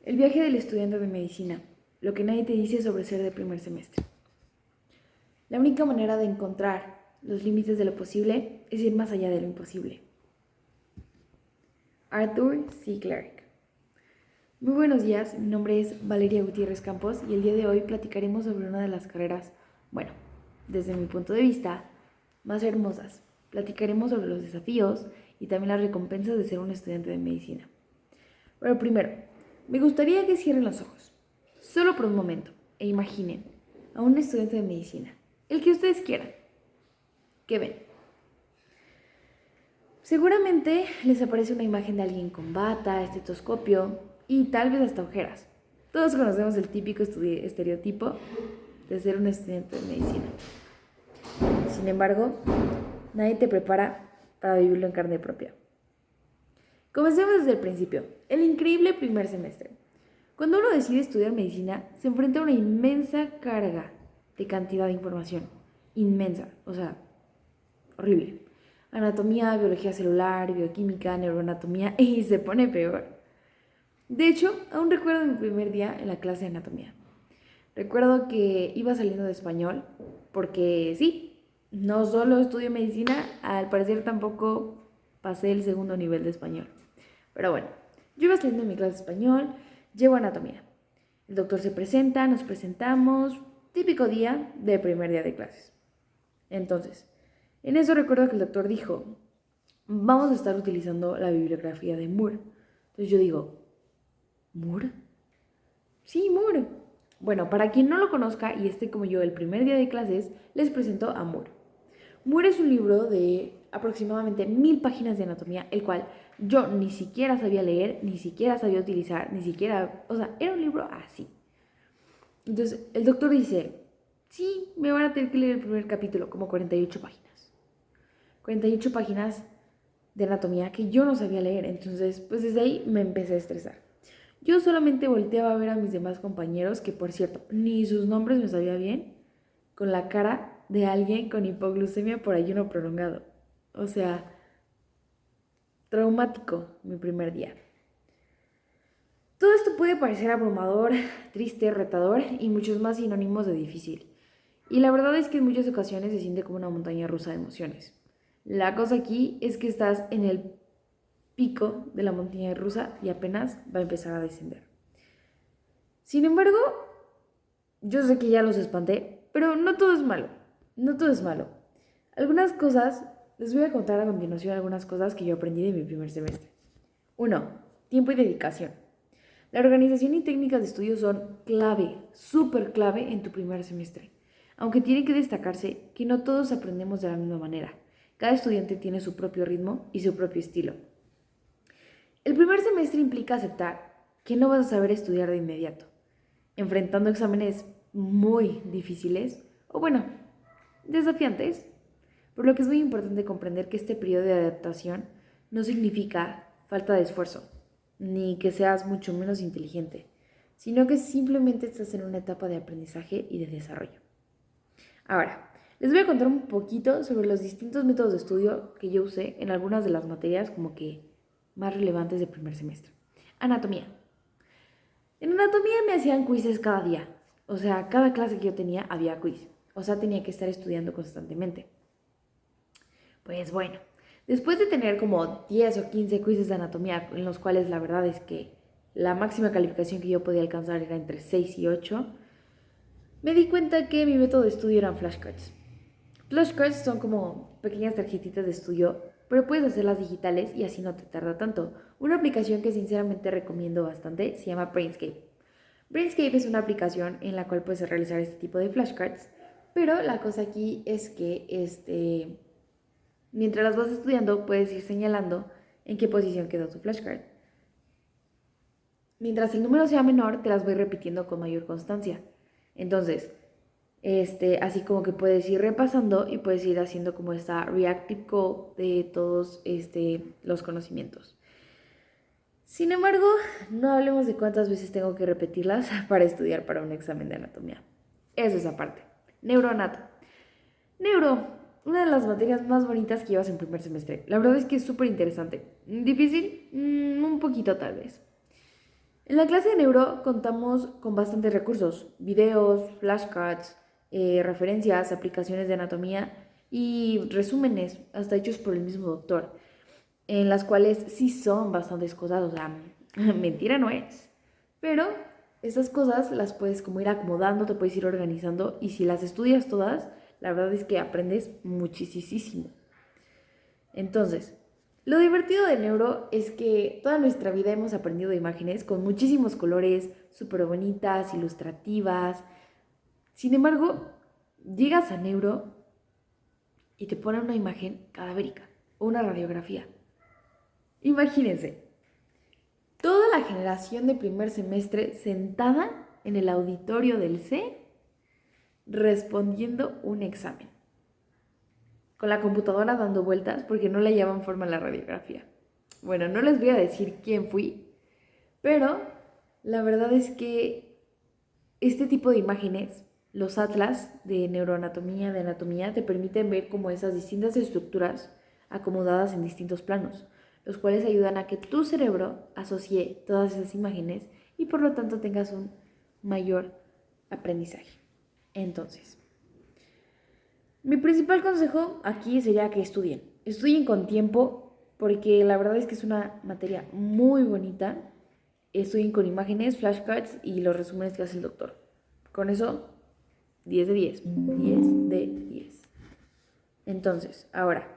El viaje del estudiante de medicina, lo que nadie te dice sobre ser de primer semestre. La única manera de encontrar los límites de lo posible es ir más allá de lo imposible. Arthur C. Clarke. Muy buenos días, mi nombre es Valeria Gutiérrez Campos y el día de hoy platicaremos sobre una de las carreras, desde mi punto de vista, más hermosas. Platicaremos sobre los desafíos y también las recompensas de ser un estudiante de medicina. Pero primero, me gustaría que cierren los ojos, solo por un momento, e imaginen a un estudiante de medicina, el que ustedes quieran. ¿Qué ven? Seguramente les aparece una imagen de alguien con bata, estetoscopio y tal vez hasta ojeras. Todos conocemos el típico estereotipo de ser un estudiante de medicina. Sin embargo, nadie te prepara para vivirlo en carne propia. Comencemos desde el principio, el increíble primer semestre. Cuando uno decide estudiar medicina, se enfrenta a una inmensa carga de cantidad de información. Inmensa, horrible. Anatomía, biología celular, bioquímica, neuroanatomía y se pone peor. De hecho, aún recuerdo mi primer día en la clase de anatomía. Recuerdo que iba saliendo de español porque sí, no solo estudio medicina, al parecer tampoco pasé el segundo nivel de español. Pero bueno, yo iba saliendo de mi clase de español, llego a anatomía. El doctor se presenta, nos presentamos, típico día de primer día de clases. Entonces, en eso recuerdo que el doctor dijo, vamos a estar utilizando la bibliografía de Moore. Entonces yo digo, ¿Moore? Sí, Moore. Bueno, para quien no lo conozca y esté como yo el primer día de clases, les presento a Moore. Moore es un libro de aproximadamente 1000 páginas de anatomía, el cual yo ni siquiera sabía leer, ni siquiera sabía utilizar, era un libro así. Entonces, el doctor dice, sí, me van a tener que leer el primer capítulo, como 48 páginas. 48 páginas de anatomía que yo no sabía leer, entonces, pues desde ahí me empecé a estresar. Yo solamente volteaba a ver a mis demás compañeros, que por cierto, ni sus nombres me sabía bien, con la cara de alguien con hipoglucemia por ayuno prolongado. Traumático mi primer día. Todo esto puede parecer abrumador, triste, retador y muchos más sinónimos de difícil. Y la verdad es que en muchas ocasiones se siente como una montaña rusa de emociones. La cosa aquí es que estás en el pico de la montaña rusa y apenas va a empezar a descender. Sin embargo, yo sé que ya los espanté, pero no todo es malo. No todo es malo. Les voy a contar a continuación algunas cosas que yo aprendí de mi primer semestre. 1. Tiempo y dedicación. La organización y técnicas de estudio son clave, súper clave en tu primer semestre. Aunque tiene que destacarse que no todos aprendemos de la misma manera. Cada estudiante tiene su propio ritmo y su propio estilo. El primer semestre implica aceptar que no vas a saber estudiar de inmediato, enfrentando exámenes muy difíciles desafiantes, por lo que es muy importante comprender que este periodo de adaptación no significa falta de esfuerzo, ni que seas mucho menos inteligente, sino que simplemente estás en una etapa de aprendizaje y de desarrollo. Ahora, les voy a contar un poquito sobre los distintos métodos de estudio que yo usé en algunas de las materias como que más relevantes del primer semestre. Anatomía. En anatomía me hacían quizzes cada día. Cada clase que yo tenía había quiz. Tenía que estar estudiando constantemente. Pues bueno, después de tener como 10 o 15 quizzes de anatomía, en los cuales la verdad es que la máxima calificación que yo podía alcanzar era entre 6 y 8, me di cuenta que mi método de estudio eran flashcards. Flashcards son como pequeñas tarjetitas de estudio, pero puedes hacerlas digitales y así no te tarda tanto. Una aplicación que sinceramente recomiendo bastante se llama Brainscape. Brainscape es una aplicación en la cual puedes realizar este tipo de flashcards, pero la cosa aquí es que mientras las vas estudiando puedes ir señalando en qué posición quedó tu flashcard. Mientras el número sea menor, te las voy repitiendo con mayor constancia. Entonces, así como que puedes ir repasando y puedes ir haciendo como esta reactive call de todos los conocimientos. Sin embargo, no hablemos de cuántas veces tengo que repetirlas para estudiar para un examen de anatomía. Eso es aparte. Neuroanato. Una de las materias más bonitas que llevas en primer semestre. La verdad es que es súper interesante. ¿Difícil? Un poquito tal vez. En la clase de neuro contamos con bastantes recursos, videos, flashcards, referencias, aplicaciones de anatomía y resúmenes, hasta hechos por el mismo doctor, en las cuales sí son bastantes cosas, o sea, mentira no es, pero estas cosas las puedes como ir acomodando, te puedes ir organizando y si las estudias todas, la verdad es que aprendes muchísimo. Entonces, lo divertido de neuro es que toda nuestra vida hemos aprendido de imágenes con muchísimos colores, súper bonitas, ilustrativas. Sin embargo, llegas a neuro y te ponen una imagen cadavérica o una radiografía. Imagínense, toda la generación de primer semestre sentada en el auditorio del C respondiendo un examen, con la computadora dando vueltas porque no le hallaban forma a la radiografía. Bueno, no les voy a decir quién fui, pero la verdad es que este tipo de imágenes, los atlas de neuroanatomía, de anatomía, te permiten ver como esas distintas estructuras acomodadas en distintos planos, los cuales ayudan a que tu cerebro asocie todas esas imágenes y por lo tanto tengas un mayor aprendizaje. Entonces, mi principal consejo aquí sería que estudien con tiempo porque la verdad es que es una materia muy bonita. Estudien con imágenes, flashcards y los resúmenes que hace el doctor. Con eso, 10 de 10. 10 de 10. Entonces, ahora,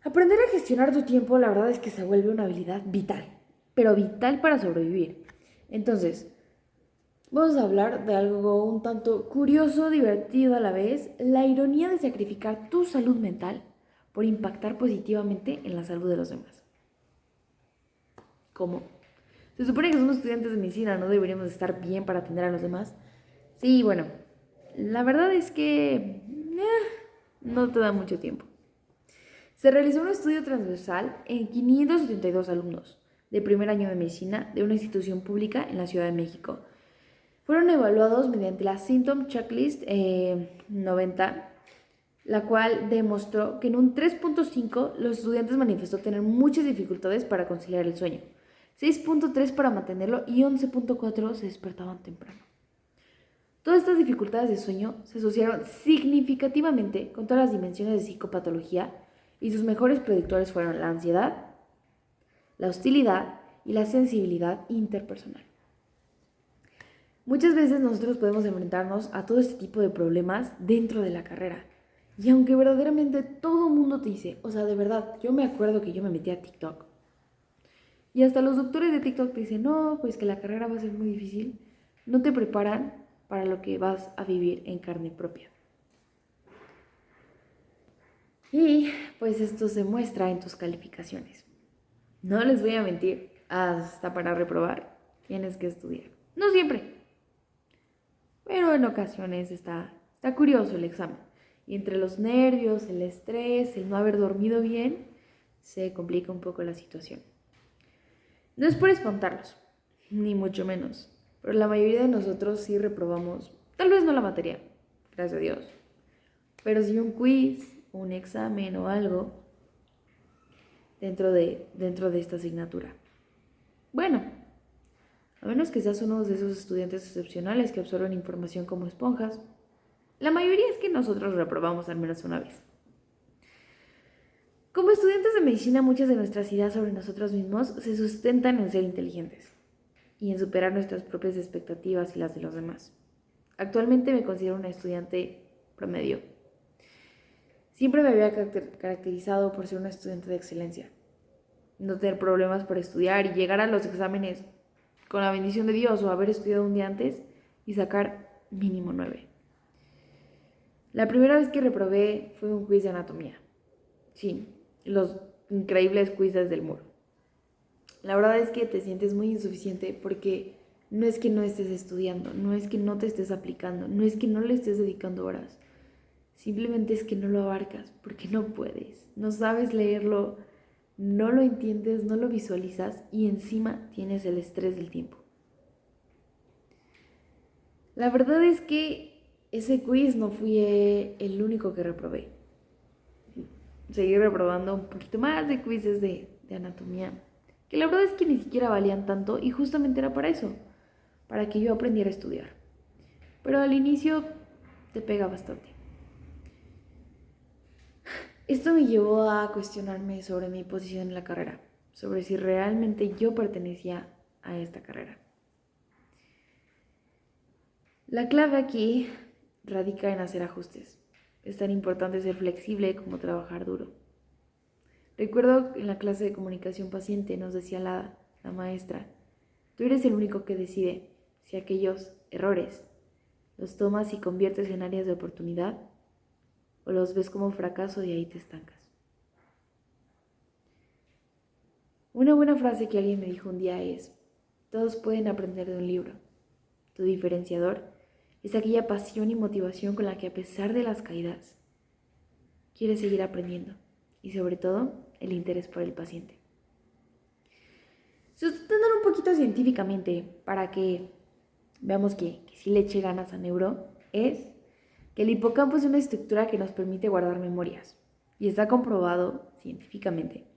aprender a gestionar tu tiempo la verdad es que se vuelve una habilidad vital, pero vital para sobrevivir. Entonces, vamos a hablar de algo un tanto curioso, divertido a la vez, la ironía de sacrificar tu salud mental por impactar positivamente en la salud de los demás. ¿Cómo? Se supone que somos estudiantes de medicina, ¿no deberíamos estar bien para atender a los demás? Sí, bueno, la verdad es que no te da mucho tiempo. Se realizó un estudio transversal en 572 alumnos de primer año de medicina de una institución pública en la Ciudad de México. Fueron evaluados mediante la Symptom Checklist 90, la cual demostró que en un 3.5 los estudiantes manifestó tener muchas dificultades para conciliar el sueño, 6.3 para mantenerlo y 11.4 se despertaban temprano. Todas estas dificultades de sueño se asociaron significativamente con todas las dimensiones de psicopatología y sus mejores predictores fueron la ansiedad, la hostilidad y la sensibilidad interpersonal. Muchas veces nosotros podemos enfrentarnos a todo este tipo de problemas dentro de la carrera. Y aunque verdaderamente todo el mundo te dice, o sea, de verdad, yo me acuerdo que yo me metí a TikTok. Y hasta los doctores de TikTok te dicen, no, pues que la carrera va a ser muy difícil. No te preparan para lo que vas a vivir en carne propia. Y pues esto se muestra en tus calificaciones. No les voy a mentir, hasta para reprobar tienes que estudiar. No siempre, pero en ocasiones está curioso el examen. Y entre los nervios, el estrés, el no haber dormido bien, se complica un poco la situación. No es por espantarlos, ni mucho menos, pero la mayoría de nosotros sí reprobamos, tal vez no la materia, gracias a Dios, pero sí un quiz, un examen o algo dentro de esta asignatura. Bueno, a menos que seas uno de esos estudiantes excepcionales que absorben información como esponjas, la mayoría es que nosotros reprobamos al menos una vez. Como estudiantes de medicina, muchas de nuestras ideas sobre nosotros mismos se sustentan en ser inteligentes y en superar nuestras propias expectativas y las de los demás. Actualmente me considero una estudiante promedio. Siempre me había caracterizado por ser una estudiante de excelencia, no tener problemas por estudiar y llegar a los exámenes con la bendición de Dios o haber estudiado un día antes y sacar mínimo 9. La primera vez que reprobé fue un quiz de anatomía. Sí, los increíbles quizzes del muro. La verdad es que te sientes muy insuficiente porque no es que no estés estudiando, no es que no te estés aplicando, no es que no le estés dedicando horas. Simplemente es que no lo abarcas porque no puedes, no sabes leerlo, no lo entiendes, no lo visualizas y encima tienes el estrés del tiempo. La verdad es que ese quiz no fui el único que reprobé. Seguí reprobando un poquito más de quizzes de anatomía que la verdad es que ni siquiera valían tanto y justamente era para eso, para que yo aprendiera a estudiar. Pero al inicio te pega bastante. Esto me llevó a cuestionarme sobre mi posición en la carrera, sobre si realmente yo pertenecía a esta carrera. La clave aquí radica en hacer ajustes. Es tan importante ser flexible como trabajar duro. Recuerdo en la clase de comunicación paciente nos decía la maestra, tú eres el único que decide si aquellos errores los tomas y conviertes en áreas de oportunidad o los ves como fracaso y ahí te estancas. Una buena frase que alguien me dijo un día es, todos pueden aprender de un libro. Tu diferenciador es aquella pasión y motivación con la que a pesar de las caídas, quieres seguir aprendiendo y sobre todo el interés por el paciente. Sustentándolo un poquito científicamente para que veamos que sí le eche ganas a neuro, es que el hipocampo es una estructura que nos permite guardar memorias y está comprobado científicamente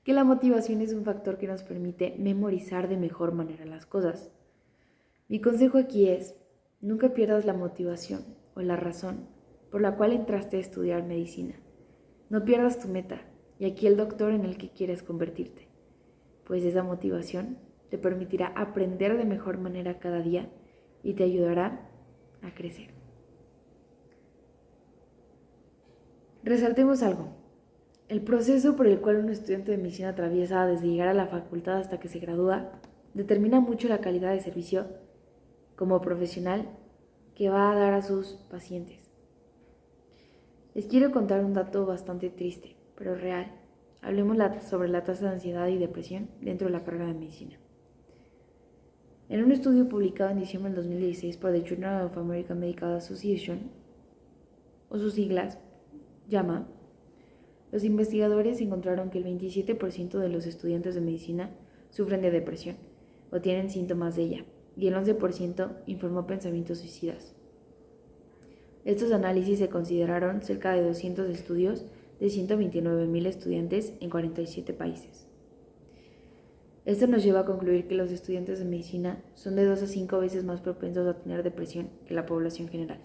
que la motivación es un factor que nos permite memorizar de mejor manera las cosas. Mi consejo aquí es, nunca pierdas la motivación o la razón por la cual entraste a estudiar medicina. No pierdas tu meta y aquí el doctor en el que quieres convertirte, pues esa motivación te permitirá aprender de mejor manera cada día y te ayudará a crecer. Resaltemos algo. El proceso por el cual un estudiante de medicina atraviesa desde llegar a la facultad hasta que se gradúa determina mucho la calidad de servicio como profesional que va a dar a sus pacientes. Les quiero contar un dato bastante triste, pero real. Hablemos sobre la tasa de ansiedad y depresión dentro de la carrera de medicina. En un estudio publicado en diciembre del 2016 por The Journal of American Medical Association, o sus siglas, JAMA, los investigadores encontraron que el 27% de los estudiantes de medicina sufren de depresión o tienen síntomas de ella, y el 11% informó pensamientos suicidas. Estos análisis se consideraron cerca de 200 estudios de 129,000 estudiantes en 47 países. Esto nos lleva a concluir que los estudiantes de medicina son de 2 a 5 veces más propensos a tener depresión que la población general,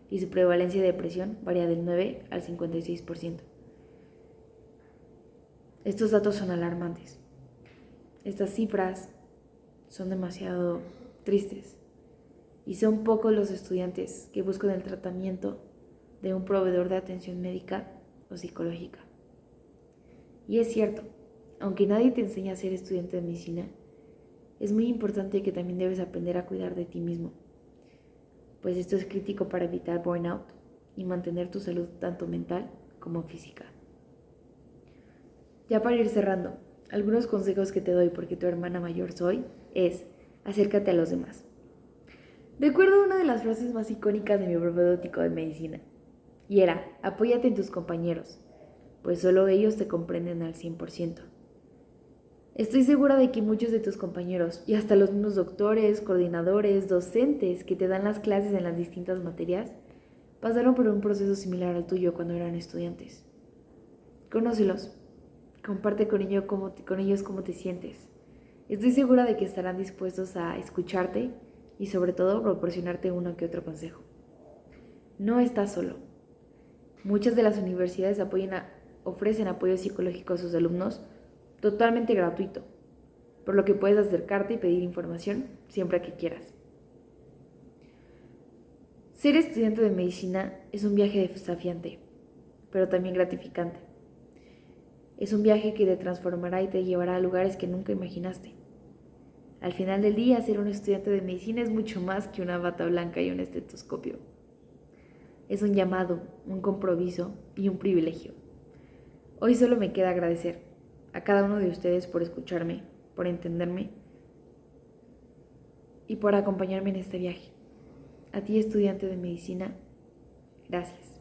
y su prevalencia de depresión varía del 9 al 56%. Estos datos son alarmantes. Estas cifras son demasiado tristes y son pocos los estudiantes que buscan el tratamiento de un proveedor de atención médica o psicológica. Y es cierto, aunque nadie te enseña a ser estudiante de medicina, es muy importante que también debes aprender a cuidar de ti mismo, pues esto es crítico para evitar burnout y mantener tu salud tanto mental como física. Ya para ir cerrando, algunos consejos que te doy porque tu hermana mayor soy es, acércate a los demás. Recuerdo una de las frases más icónicas de mi propedéutico de medicina, y era, apóyate en tus compañeros, pues solo ellos te comprenden al 100%. Estoy segura de que muchos de tus compañeros, y hasta los mismos doctores, coordinadores, docentes que te dan las clases en las distintas materias, pasaron por un proceso similar al tuyo cuando eran estudiantes. Conócelos. Comparte con ellos cómo te sientes. Estoy segura de que estarán dispuestos a escucharte y sobre todo proporcionarte uno que otro consejo. No estás solo. Muchas de las universidades ofrecen apoyo psicológico a sus alumnos totalmente gratuito, por lo que puedes acercarte y pedir información siempre que quieras. Ser estudiante de medicina es un viaje desafiante, pero también gratificante. Es un viaje que te transformará y te llevará a lugares que nunca imaginaste. Al final del día, ser un estudiante de medicina es mucho más que una bata blanca y un estetoscopio. Es un llamado, un compromiso y un privilegio. Hoy solo me queda agradecer a cada uno de ustedes por escucharme, por entenderme y por acompañarme en este viaje. A ti, estudiante de medicina, gracias.